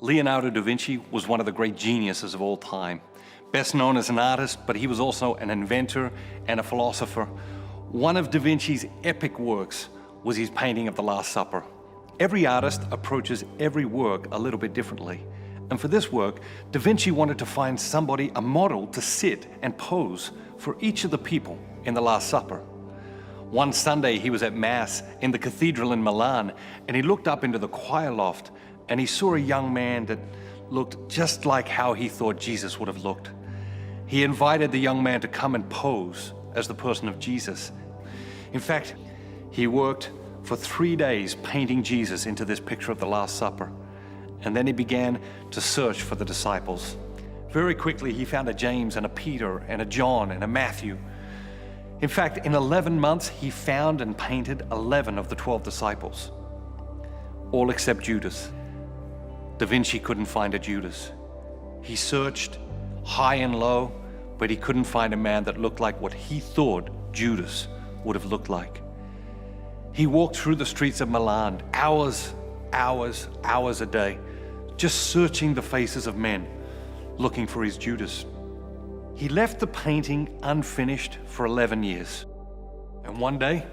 Leonardo da Vinci was one of the great geniuses of all time. Best known as an artist, but he was also an inventor and a philosopher. One of da Vinci's epic works was his painting of the Last Supper. Every artist approaches every work a little bit differently. And for this work, da Vinci wanted to find somebody, a model, to sit and pose for each of the people in the Last Supper. One Sunday, he was at Mass in the cathedral in Milan, and he looked up into the choir loft, and he saw a young man that looked just like how he thought Jesus would have looked. He invited the young man to come and pose as the person of Jesus. In fact, he worked for 3 days painting Jesus into this picture of the Last Supper. And then he began to search for the disciples. Very quickly, he found a James and a Peter and a John and a Matthew. In fact, in 11 months, he found and painted 11 of the 12 disciples, all except Judas. Da Vinci couldn't find a Judas. He searched high and low, but he couldn't find a man that looked like what he thought Judas would have looked like. He walked through the streets of Milan, hours a day, just searching the faces of men, looking for his Judas. He left the painting unfinished for 11 years. And one day,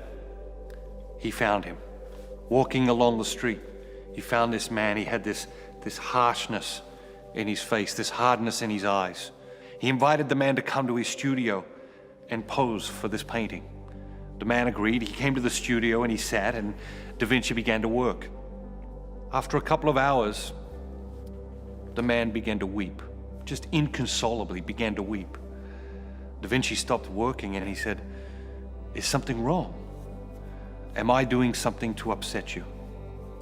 he found him. Walking along the street, he found this man. He had this harshness in his face, this hardness in his eyes. He invited the man to come to his studio and pose for this painting. The man agreed. He came to the studio and he sat, and da Vinci began to work. After a couple of hours, the man began to weep, just inconsolably began to weep. Da Vinci stopped working and he said, "Is something wrong? Am I doing something to upset you?"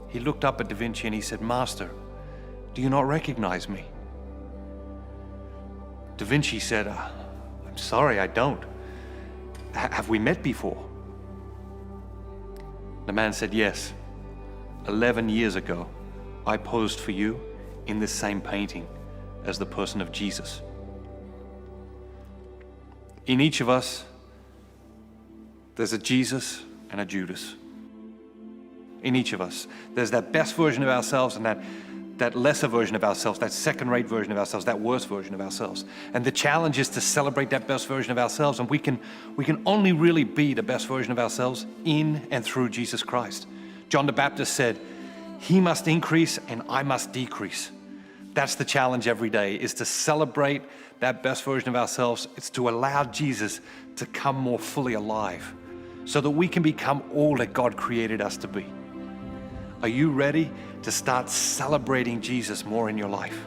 He looked up at da Vinci and he said, "Master, do you not recognize me?" Da Vinci said, "I'm sorry, I don't. Have we met before?" The man said, "Yes. 11 years ago, I posed for you in this same painting as the person of Jesus." In each of us, there's a Jesus and a Judas. In each of us, there's that best version of ourselves and that lesser version of ourselves, that second-rate version of ourselves, that worst version of ourselves. And the challenge is to celebrate that best version of ourselves, and we can only really be the best version of ourselves in and through Jesus Christ. John the Baptist said, "He must increase and I must decrease." That's the challenge every day, is to celebrate that best version of ourselves. It's to allow Jesus to come more fully alive so that we can become all that God created us to be. Are you ready to start celebrating Jesus more in your life?